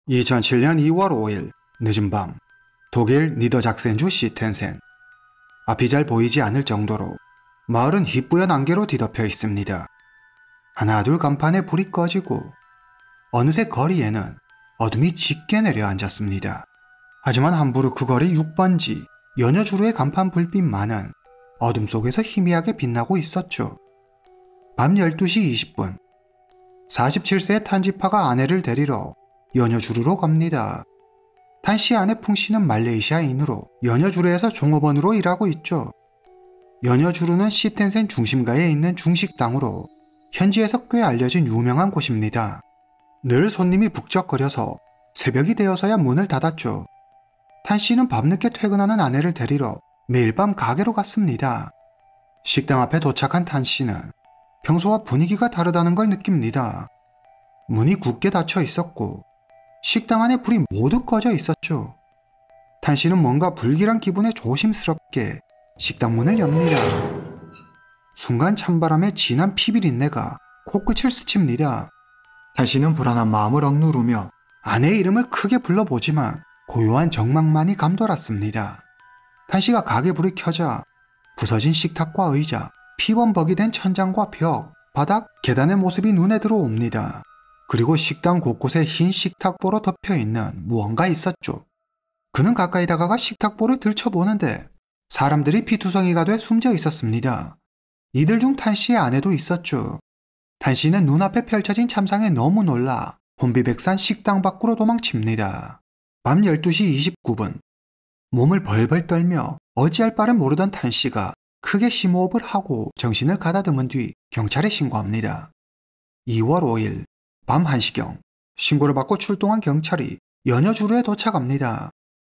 2007년 2월 5일 늦은 밤 독일 니더작센주 시텐센. 앞이 잘 보이지 않을 정도로 마을은 희뿌연 안개로 뒤덮여 있습니다. 하나 둘 간판에 불이 꺼지고 어느새 거리에는 어둠이 짙게 내려앉았습니다. 하지만 함부르크 그 거리 6번지 연여주루의 간판 불빛만은 어둠 속에서 희미하게 빛나고 있었죠. 밤 12시 20분 47세의 탄지파가 아내를 데리러 연여주루로 갑니다. 탄씨 아내 풍씨는 말레이시아인으로 연여주루에서 종업원으로 일하고 있죠. 연여주루는 시텐센 중심가에 있는 중식당으로 현지에서 꽤 알려진 유명한 곳입니다. 늘 손님이 북적거려서 새벽이 되어서야 문을 닫았죠. 탄씨는 밤늦게 퇴근하는 아내를 데리러 매일 밤 가게로 갔습니다. 식당 앞에 도착한 탄씨는 평소와 분위기가 다르다는 걸 느낍니다. 문이 굳게 닫혀 있었고 식당 안에 불이 모두 꺼져 있었죠. 탄씨는 뭔가 불길한 기분에 조심스럽게 식당 문을 엽니다. 순간 찬바람에 진한 피비린내가 코끝을 스칩니다. 탄씨는 불안한 마음을 억누르며 아내의 이름을 크게 불러보지만 고요한 정막만이 감돌았습니다. 탄씨가 가게 불이 켜자 부서진 식탁과 의자, 피범벅이 된 천장과 벽, 바닥, 계단의 모습이 눈에 들어옵니다. 그리고 식당 곳곳에 흰 식탁보로 덮여있는 무언가 있었죠. 그는 가까이 다가가 식탁보를 들춰보는데 사람들이 피투성이가 돼 숨져 있었습니다. 이들 중 탄씨의 아내도 있었죠. 탄씨는 눈앞에 펼쳐진 참상에 너무 놀라 혼비백산 식당 밖으로 도망칩니다. 밤 12시 29분 몸을 벌벌 떨며 어찌할 바를 모르던 탄씨가 크게 심호흡을 하고 정신을 가다듬은 뒤 경찰에 신고합니다. 2월 5일 밤 1시경 신고를 받고 출동한 경찰이 연여주루에 도착합니다.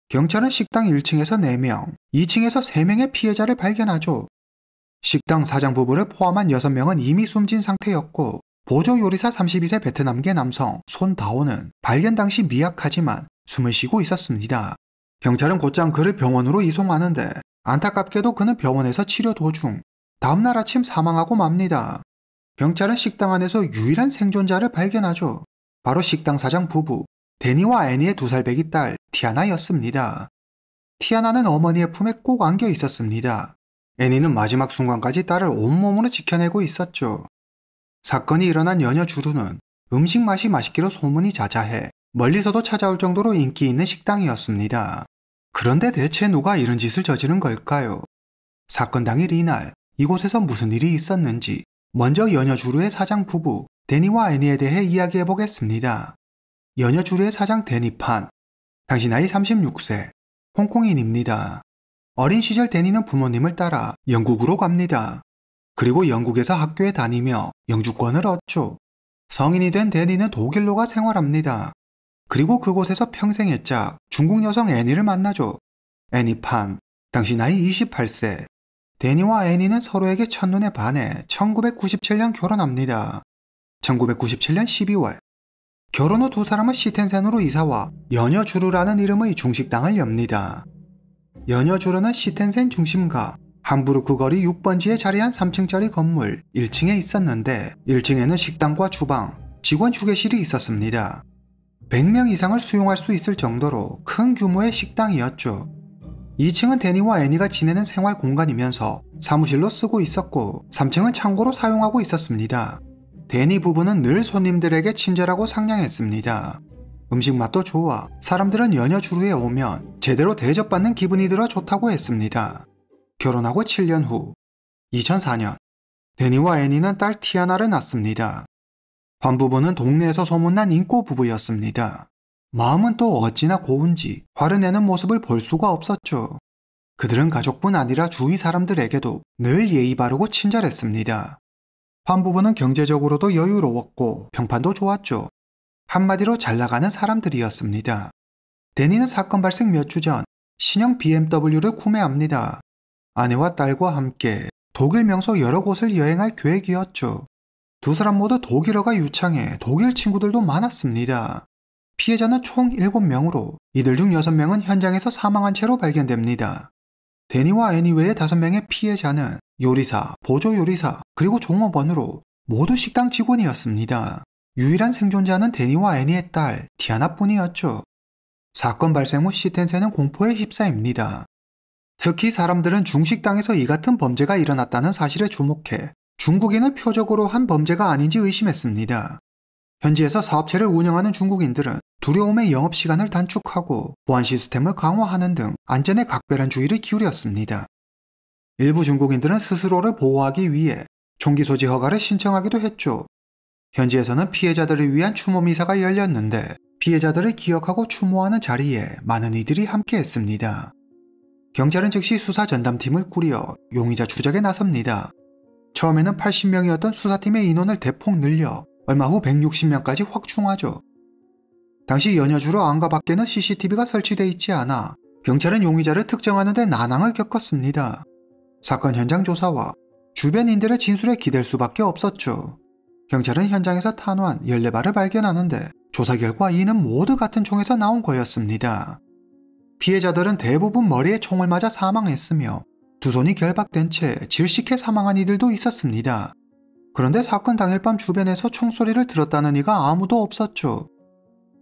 경찰은 식당 1층에서 4명, 2층에서 3명의 피해자를 발견하죠. 식당 사장 부부를 포함한 6명은 이미 숨진 상태였고 보조 요리사 32세 베트남계 남성 손다오는 발견 당시 미약하지만 숨을 쉬고 있었습니다. 경찰은 곧장 그를 병원으로 이송하는데 안타깝게도 그는 병원에서 치료 도중 다음날 아침 사망하고 맙니다. 경찰은 식당 안에서 유일한 생존자를 발견하죠. 바로 식당 사장 부부 데니와 애니의 2살배기 딸 티아나였습니다. 티아나는 어머니의 품에 꼭 안겨 있었습니다. 애니는 마지막 순간까지 딸을 온몸으로 지켜내고 있었죠. 사건이 일어난 연여주루는 음식 맛이 맛있기로 소문이 자자해 멀리서도 찾아올 정도로 인기 있는 식당이었습니다. 그런데 대체 누가 이런 짓을 저지른 걸까요? 사건 당일 이날 이곳에서 무슨 일이 있었는지 먼저 연여주루의 사장 부부 데니와 애니에 대해 이야기해보겠습니다. 연여주루의 사장 데니판, 당시 나이 36세, 홍콩인입니다. 어린 시절 데니는 부모님을 따라 영국으로 갑니다. 그리고 영국에서 학교에 다니며 영주권을 얻죠. 성인이 된 데니는 독일로가 생활합니다. 그리고 그곳에서 평생의 짝 중국 여성 애니를 만나죠. 애니판, 당시 나이 28세. 데니와 애니는 서로에게 첫눈에 반해 1997년 결혼합니다. 1997년 12월 결혼 후 두 사람은 시텐센으로 이사와 연여주루라는 이름의 중식당을 엽니다. 연여주루는 시텐센 중심가 함부르크 거리 6번지에 자리한 3층짜리 건물 1층에 있었는데 1층에는 식당과 주방, 직원 휴게실이 있었습니다. 100명 이상을 수용할 수 있을 정도로 큰 규모의 식당이었죠. 2층은 데니와 애니가 지내는 생활 공간이면서 사무실로 쓰고 있었고 3층은 창고로 사용하고 있었습니다. 데니 부부는 늘 손님들에게 친절하고 상냥했습니다. 음식 맛도 좋아 사람들은 연여주루에 오면 제대로 대접받는 기분이 들어 좋다고 했습니다. 결혼하고 7년 후 2004년 데니와 애니는 딸 티아나를 낳습니다. 반 부부는 동네에서 소문난 인꼬 부부였습니다. 마음은 또 어찌나 고운지 화를 내는 모습을 볼 수가 없었죠. 그들은 가족뿐 아니라 주위 사람들에게도 늘 예의 바르고 친절했습니다. 반 부부는 경제적으로도 여유로웠고 평판도 좋았죠. 한마디로 잘나가는 사람들이었습니다. 데니는 사건 발생 몇 주 전 신형 BMW를 구매합니다. 아내와 딸과 함께 독일 명소 여러 곳을 여행할 계획이었죠. 두 사람 모두 독일어가 유창해 독일 친구들도 많았습니다. 피해자는 총 7명으로 이들 중 6명은 현장에서 사망한 채로 발견됩니다. 데니와 애니 외의 5명의 피해자는 요리사, 보조요리사, 그리고 종업원으로 모두 식당 직원이었습니다. 유일한 생존자는 데니와 애니의 딸 디아나뿐이었죠. 사건 발생 후 시텐센은 공포에 휩싸입니다. 특히 사람들은 중식당에서 이 같은 범죄가 일어났다는 사실에 주목해 중국인을 표적으로 한 범죄가 아닌지 의심했습니다. 현지에서 사업체를 운영하는 중국인들은 두려움의 영업시간을 단축하고 보안 시스템을 강화하는 등 안전에 각별한 주의를 기울였습니다. 일부 중국인들은 스스로를 보호하기 위해 총기 소지 허가를 신청하기도 했죠. 현지에서는 피해자들을 위한 추모 미사가 열렸는데 피해자들을 기억하고 추모하는 자리에 많은 이들이 함께했습니다. 경찰은 즉시 수사 전담팀을 꾸려 용의자 추적에 나섭니다. 처음에는 80명이었던 수사팀의 인원을 대폭 늘려 얼마 후 160명까지 확충하죠. 당시 연여주로 안과 밖에는 CCTV가 설치되어 있지 않아 경찰은 용의자를 특정하는 데 난항을 겪었습니다. 사건 현장 조사와 주변인들의 진술에 기댈 수밖에 없었죠. 경찰은 현장에서 탄환 14발을 발견하는데 조사 결과 이는 모두 같은 총에서 나온 거였습니다. 피해자들은 대부분 머리에 총을 맞아 사망했으며 두 손이 결박된 채 질식해 사망한 이들도 있었습니다. 그런데 사건 당일 밤 주변에서 총소리를 들었다는 이가 아무도 없었죠.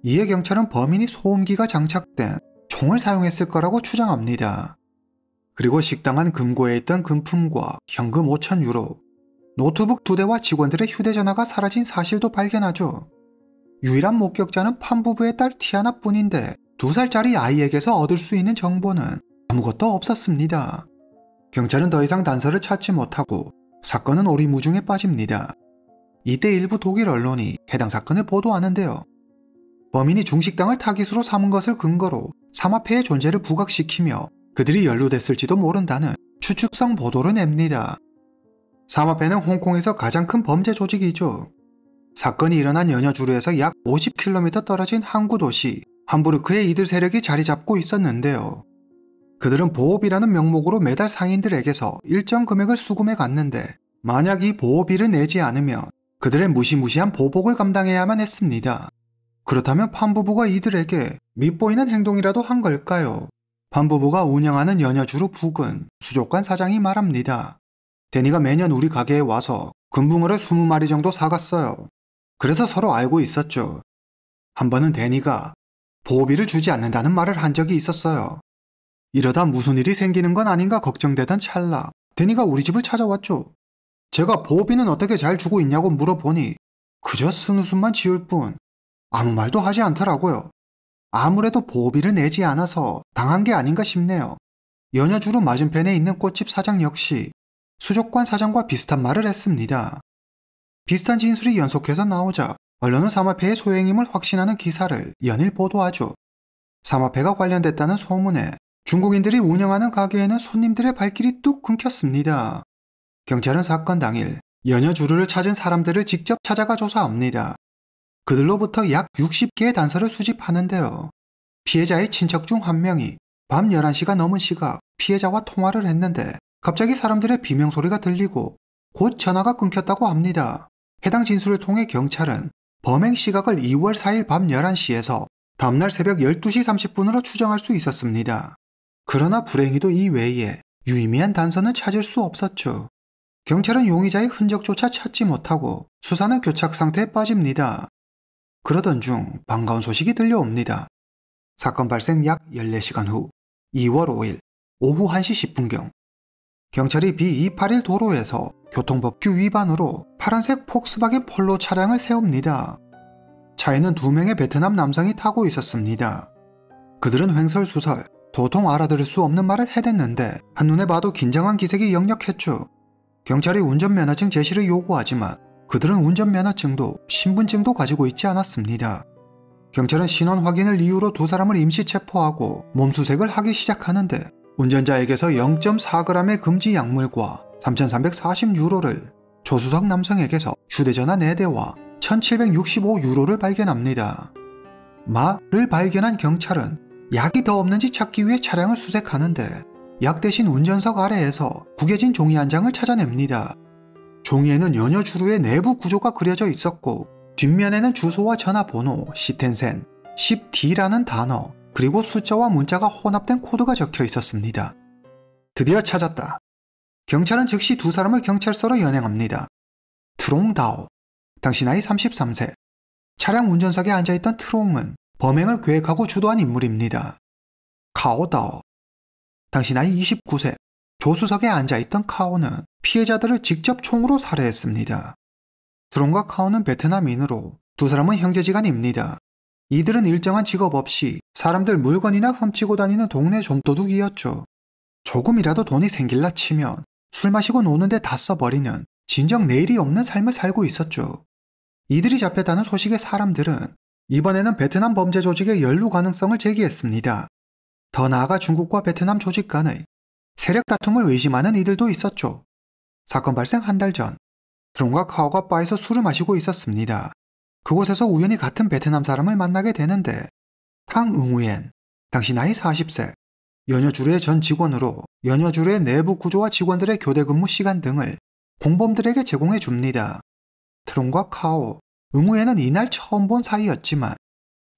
이에 경찰은 범인이 소음기가 장착된 총을 사용했을 거라고 추정합니다. 그리고 식당 안 금고에 있던 금품과 현금 5,000유로, 노트북 2대와 직원들의 휴대전화가 사라진 사실도 발견하죠. 유일한 목격자는 판부부의 딸 티아나뿐인데 2살짜리 아이에게서 얻을 수 있는 정보는 아무것도 없었습니다. 경찰은 더 이상 단서를 찾지 못하고 사건은 오리무중에 빠집니다. 이때 일부 독일 언론이 해당 사건을 보도하는데요. 범인이 중식당을 타깃으로 삼은 것을 근거로 삼합회의 존재를 부각시키며 그들이 연루됐을지도 모른다는 추측성 보도를 냅니다. 삼합회는 홍콩에서 가장 큰 범죄 조직이죠. 사건이 일어난 연여주루에서 약 50km 떨어진 항구 도시 함부르크에 이들 세력이 자리 잡고 있었는데요. 그들은 보호비라는 명목으로 매달 상인들에게서 일정 금액을 수금해 갔는데 만약 이 보호비를 내지 않으면 그들의 무시무시한 보복을 감당해야만 했습니다. 그렇다면 판부부가 이들에게 밉보이는 행동이라도 한 걸까요? 판부부가 운영하는 연여주루 부근 수족관 사장이 말합니다. 데니가 매년 우리 가게에 와서 금붕어를 20마리 정도 사갔어요. 그래서 서로 알고 있었죠. 한 번은 데니가 보호비를 주지 않는다는 말을 한 적이 있었어요. 이러다 무슨 일이 생기는 건 아닌가 걱정되던 찰나 데니가 우리 집을 찾아왔죠. 제가 보호비는 어떻게 잘 주고 있냐고 물어보니 그저 쓴웃음만 지을 뿐 아무 말도 하지 않더라고요. 아무래도 보호비를 내지 않아서 당한 게 아닌가 싶네요. 연여주루 맞은편에 있는 꽃집 사장 역시 수족관 사장과 비슷한 말을 했습니다. 비슷한 진술이 연속해서 나오자 언론은 삼합회의 소행임을 확신하는 기사를 연일 보도하죠. 삼합회가 관련됐다는 소문에 중국인들이 운영하는 가게에는 손님들의 발길이 뚝 끊겼습니다. 경찰은 사건 당일 연여주루를 찾은 사람들을 직접 찾아가 조사합니다. 그들로부터 약 60개의 단서를 수집하는데요. 피해자의 친척 중 한 명이 밤 11시가 넘은 시각 피해자와 통화를 했는데 갑자기 사람들의 비명소리가 들리고 곧 전화가 끊겼다고 합니다. 해당 진술을 통해 경찰은 범행 시각을 2월 4일 밤 11시에서 다음날 새벽 12시 30분으로 추정할 수 있었습니다. 그러나 불행히도 이 외에 유의미한 단서는 찾을 수 없었죠. 경찰은 용의자의 흔적조차 찾지 못하고 수사는 교착 상태에 빠집니다. 그러던 중 반가운 소식이 들려옵니다. 사건 발생 약 14시간 후 2월 5일 오후 1시 10분경 경찰이 B281 도로에서 교통법규 위반으로 파란색 폭스바겐 폴로 차량을 세웁니다. 차에는 2명의 베트남 남성이 타고 있었습니다. 그들은 횡설수설 도통 알아들을 수 없는 말을 해댔는데 한눈에 봐도 긴장한 기색이 역력했죠. 경찰이 운전면허증 제시를 요구하지만 그들은 운전면허증도 신분증도 가지고 있지 않았습니다. 경찰은 신원 확인을 이유로 두 사람을 임시 체포하고 몸수색을 하기 시작하는데 운전자에게서 0.4g의 금지 약물과 3,340유로를, 조수석 남성에게서 휴대전화 4대와 1,765유로를 발견합니다. 마를 발견한 경찰은 약이 더 없는지 찾기 위해 차량을 수색하는데 약 대신 운전석 아래에서 구겨진 종이 한 장을 찾아냅니다. 종이에는 연여주루의 내부 구조가 그려져 있었고 뒷면에는 주소와 전화번호, 시텐센, 10D라는 단어, 그리고 숫자와 문자가 혼합된 코드가 적혀 있었습니다. 드디어 찾았다. 경찰은 즉시 두 사람을 경찰서로 연행합니다. 트롱다오, 당시 나이 33세, 차량 운전석에 앉아있던 트롱은 범행을 계획하고 주도한 인물입니다. 카오다오. 당시 나이 29세, 조수석에 앉아있던 카오는 피해자들을 직접 총으로 살해했습니다. 트롱과 카오는 베트남인으로 두 사람은 형제지간입니다. 이들은 일정한 직업 없이 사람들 물건이나 훔치고 다니는 동네 좀도둑이었죠. 조금이라도 돈이 생길라 치면 술 마시고 노는데 다 써버리는 진정 내일이 없는 삶을 살고 있었죠. 이들이 잡혔다는 소식의 사람들은 이번에는 베트남 범죄 조직의 연루 가능성을 제기했습니다. 더 나아가 중국과 베트남 조직 간의 세력 다툼을 의심하는 이들도 있었죠. 사건 발생 한 달 전, 트롱과 카오가 바에서 술을 마시고 있었습니다. 그곳에서 우연히 같은 베트남 사람을 만나게 되는데 탕 응우옌, 당시 나이 40세, 연여주루의 전 직원으로 연여주루의 내부 구조와 직원들의 교대 근무 시간 등을 공범들에게 제공해 줍니다. 트롱과 카오, 응우옌은 이날 처음 본 사이였지만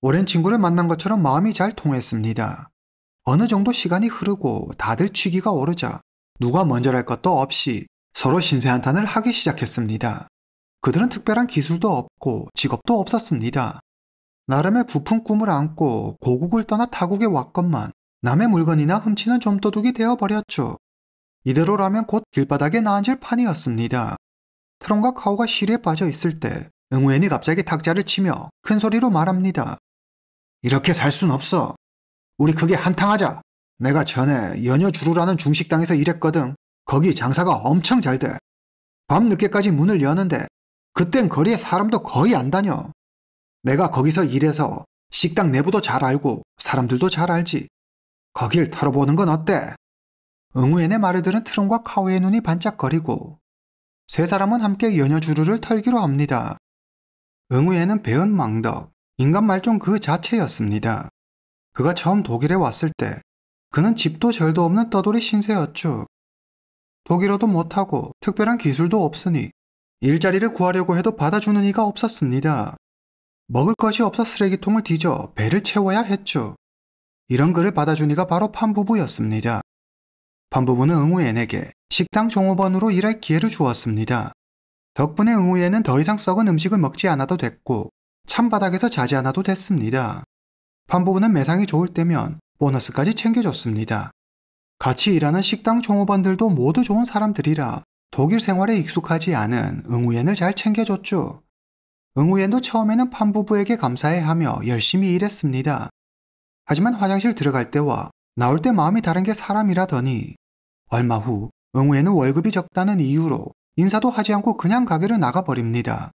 오랜 친구를 만난 것처럼 마음이 잘 통했습니다. 어느 정도 시간이 흐르고 다들 취기가 오르자 누가 먼저랄 것도 없이 서로 신세한탄을 하기 시작했습니다. 그들은 특별한 기술도 없고 직업도 없었습니다. 나름의 부푼 꿈을 안고 고국을 떠나 타국에 왔건만 남의 물건이나 훔치는 좀도둑이 되어버렸죠. 이대로라면 곧 길바닥에 나앉을 판이었습니다. 트롱과 카오가 시리에 빠져 있을 때 응우엔이 갑자기 탁자를 치며 큰 소리로 말합니다. 이렇게 살 순 없어. 우리 크게 한탕하자. 내가 전에 연여주루라는 중식당에서 일했거든. 거기 장사가 엄청 잘 돼. 밤 늦게까지 문을 여는데 그땐 거리에 사람도 거의 안 다녀. 내가 거기서 일해서 식당 내부도 잘 알고 사람들도 잘 알지. 거길 털어보는 건 어때? 응우엔의 말을 들은 트롱과 카오의 눈이 반짝거리고 세 사람은 함께 연여주루를 털기로 합니다. 응우엔은 배은 망덕, 인간 말종 그 자체였습니다. 그가 처음 독일에 왔을 때 그는 집도 절도 없는 떠돌이 신세였죠. 독일어도 못하고 특별한 기술도 없으니 일자리를 구하려고 해도 받아주는 이가 없었습니다. 먹을 것이 없어 쓰레기통을 뒤져 배를 채워야 했죠. 이런 그를 받아준 이가 바로 판부부였습니다. 판부부는 응우엔에게 식당 종업원으로 일할 기회를 주었습니다. 덕분에 응우엔은 더 이상 썩은 음식을 먹지 않아도 됐고 찬바닥에서 자지 않아도 됐습니다. 판부부는 매상이 좋을 때면 보너스까지 챙겨줬습니다. 같이 일하는 식당 종업원들도 모두 좋은 사람들이라 독일 생활에 익숙하지 않은 응우엔을 잘 챙겨줬죠. 응우엔도 처음에는 판부부에게 감사해하며 열심히 일했습니다. 하지만 화장실 들어갈 때와 나올 때 마음이 다른 게 사람이라더니 얼마 후 응우엔은 월급이 적다는 이유로 인사도 하지 않고 그냥 가게를 나가버립니다.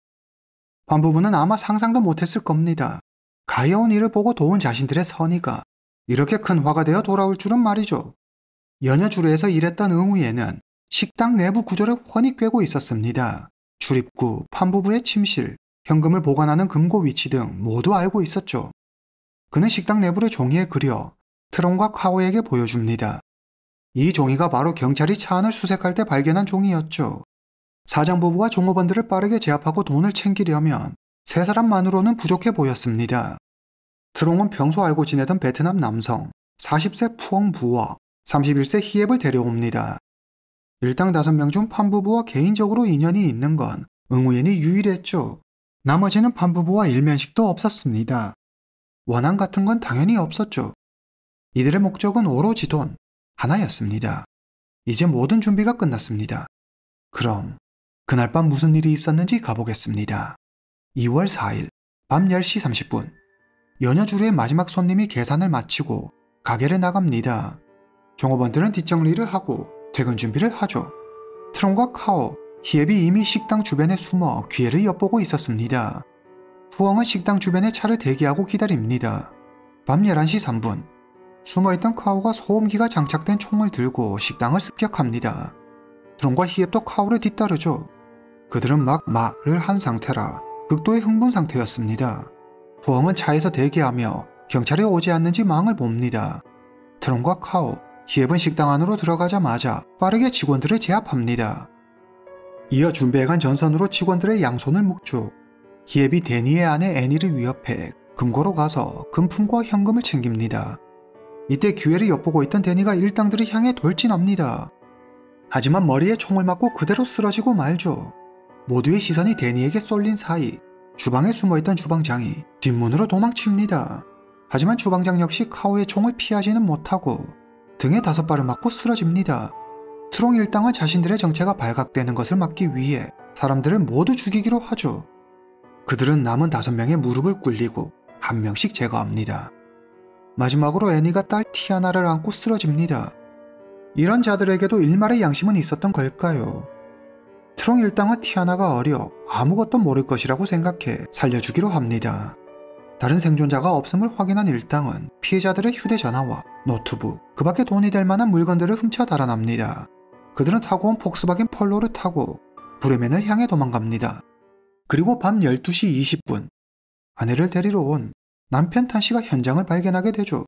판부부는 아마 상상도 못했을 겁니다. 가여운 일을 보고 도운 자신들의 선의가 이렇게 큰 화가 되어 돌아올 줄은 말이죠. 연여주루에서 일했던 응우엔은 식당 내부 구조를 훤히 꿰고 있었습니다. 출입구, 판부부의 침실, 현금을 보관하는 금고 위치 등 모두 알고 있었죠. 그는 식당 내부를 종이에 그려 트롱과 카오에게 보여줍니다. 이 종이가 바로 경찰이 차 안을 수색할 때 발견한 종이였죠. 사장 부부가 종업원들을 빠르게 제압하고 돈을 챙기려면 세 사람만으로는 부족해 보였습니다. 트롱은 평소 알고 지내던 베트남 남성 40세 푸엉 부와 31세 히앱을 데려옵니다. 일당 5명 중 판부부와 개인적으로 인연이 있는 건 응우엔이 유일했죠. 나머지는 판부부와 일면식도 없었습니다. 원한 같은 건 당연히 없었죠. 이들의 목적은 오로지 돈 하나였습니다. 이제 모든 준비가 끝났습니다. 그럼 그날 밤 무슨 일이 있었는지 가보겠습니다. 2월 4일 밤 10시 30분 연여주루의 마지막 손님이 계산을 마치고 가게를 나갑니다. 종업원들은 뒷정리를 하고 퇴근 준비를 하죠. 트롱과 카오, 히앱이 이미 식당 주변에 숨어 기회를 엿보고 있었습니다. 푸엉은 식당 주변에 차를 대기하고 기다립니다. 밤 11시 3분 숨어있던 카오가 소음기가 장착된 총을 들고 식당을 습격합니다. 트롱과 히앱도 카오를 뒤따르죠. 그들은 막 말을 한 상태라 극도의 흥분 상태였습니다. 푸엉은 차에서 대기하며 경찰이 오지 않는지 망을 봅니다. 트롱과 카오, 히앱은 식당 안으로 들어가자마자 빠르게 직원들을 제압합니다. 이어 준비해간 전선으로 직원들의 양손을 묶죠. 히앱이 데니의 아내 애니를 위협해 금고로 가서 금품과 현금을 챙깁니다. 이때 기회를 엿보고 있던 데니가 일당들을 향해 돌진합니다. 하지만 머리에 총을 맞고 그대로 쓰러지고 말죠. 모두의 시선이 데니에게 쏠린 사이 주방에 숨어있던 주방장이 뒷문으로 도망칩니다. 하지만 주방장 역시 카오의 총을 피하지는 못하고 등에 5발을 맞고 쓰러집니다. 트롱 일당은 자신들의 정체가 발각되는 것을 막기 위해 사람들을 모두 죽이기로 하죠. 그들은 남은 5명의 무릎을 꿇리고 1명씩 제거합니다. 마지막으로 애니가 딸 티아나를 안고 쓰러집니다. 이런 자들에게도 일말의 양심은 있었던 걸까요? 트롱 일당은 티아나가 어려 아무것도 모를 것이라고 생각해 살려주기로 합니다. 다른 생존자가 없음을 확인한 일당은 피해자들의 휴대전화와 노트북, 그 밖에 돈이 될 만한 물건들을 훔쳐 달아납니다. 그들은 타고 온 폭스바겐 폴로를 타고 브레멘을 향해 도망갑니다. 그리고 밤 12시 20분 아내를 데리러 온 남편 탄씨가 현장을 발견하게 되죠.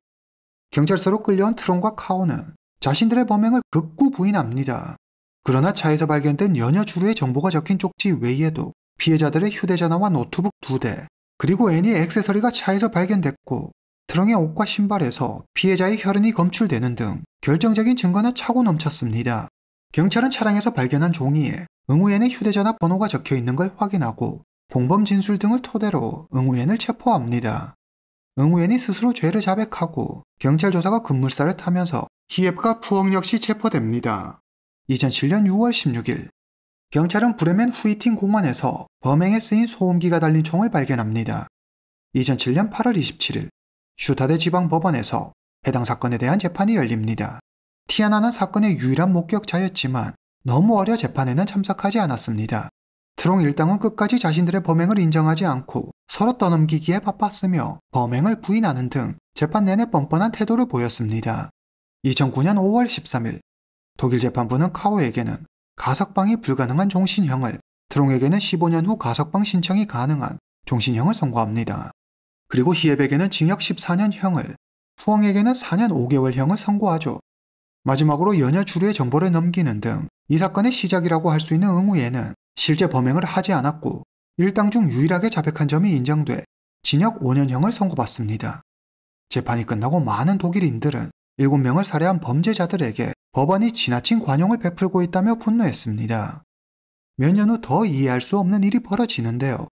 경찰서로 끌려온 트롱과 카오는 자신들의 범행을 극구 부인합니다. 그러나 차에서 발견된 연여 주류의 정보가 적힌 쪽지 외에도 피해자들의 휴대전화와 노트북 2대, 그리고 애니의 액세서리가 차에서 발견됐고 트렁의 옷과 신발에서 피해자의 혈흔이 검출되는 등 결정적인 증거는 차고 넘쳤습니다. 경찰은 차량에서 발견한 종이에 응우엔의 휴대전화 번호가 적혀있는 걸 확인하고 공범 진술 등을 토대로 응우엔을 체포합니다. 응우엔이 스스로 죄를 자백하고 경찰 조사가 급물살을 타면서 히앱과 푸엉 역시 체포됩니다. 2007년 6월 16일 경찰은 브레멘 후이팅 공원에서 범행에 쓰인 소음기가 달린 총을 발견합니다. 2007년 8월 27일 슈타데 지방법원에서 해당 사건에 대한 재판이 열립니다. 티아나는 사건의 유일한 목격자였지만 너무 어려 재판에는 참석하지 않았습니다. 트롱 일당은 끝까지 자신들의 범행을 인정하지 않고 서로 떠넘기기에 바빴으며 범행을 부인하는 등 재판 내내 뻔뻔한 태도를 보였습니다. 2009년 5월 13일 독일 재판부는 카오에게는 가석방이 불가능한 종신형을, 트롱에게는 15년 후 가석방 신청이 가능한 종신형을 선고합니다. 그리고 히앱에게는 징역 14년형을, 푸엉에게는 4년 5개월형을 선고하죠. 마지막으로 연여 주류의 정보를 넘기는 등 이 사건의 시작이라고 할 수 있는 응우에는 실제 범행을 하지 않았고 일당 중 유일하게 자백한 점이 인정돼 징역 5년형을 선고받습니다. 재판이 끝나고 많은 독일인들은 7명을 살해한 범죄자들에게 법원이 지나친 관용을 베풀고 있다며 분노했습니다. 몇 년 후 더 이해할 수 없는 일이 벌어지는데요.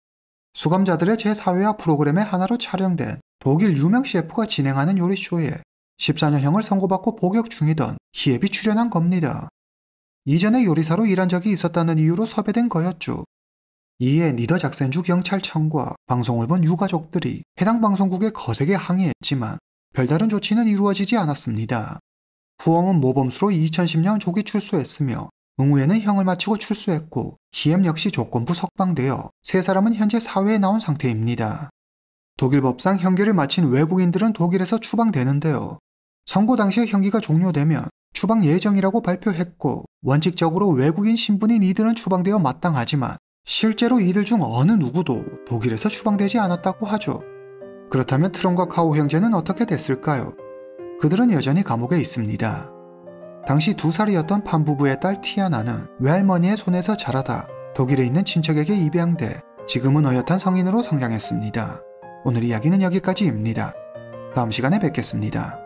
수감자들의 제4회화 프로그램의 하나로 촬영된 독일 유명 셰프가 진행하는 요리쇼에 14년형을 선고받고 복역 중이던 히앱이 출연한 겁니다. 이전에 요리사로 일한 적이 있었다는 이유로 섭외된 거였죠. 이에 니더 작센주 경찰청과 방송을 본 유가족들이 해당 방송국에 거세게 항의했지만 별다른 조치는 이루어지지 않았습니다. 푸엉은 모범수로 2010년 조기 출소했으며 응우에는 형을 마치고 출소했고 히앱 역시 조건부 석방되어 세 사람은 현재 사회에 나온 상태입니다. 독일 법상 형기를 마친 외국인들은 독일에서 추방되는데요. 선고 당시에 형기가 종료되면 추방 예정이라고 발표했고 원칙적으로 외국인 신분인 이들은 추방되어 마땅하지만 실제로 이들 중 어느 누구도 독일에서 추방되지 않았다고 하죠. 그렇다면 트롱과 카오 형제는 어떻게 됐을까요? 그들은 여전히 감옥에 있습니다. 당시 2살이었던 판부부의 딸 티아나는 외할머니의 손에서 자라다 독일에 있는 친척에게 입양돼 지금은 어엿한 성인으로 성장했습니다. 오늘 이야기는 여기까지입니다. 다음 시간에 뵙겠습니다.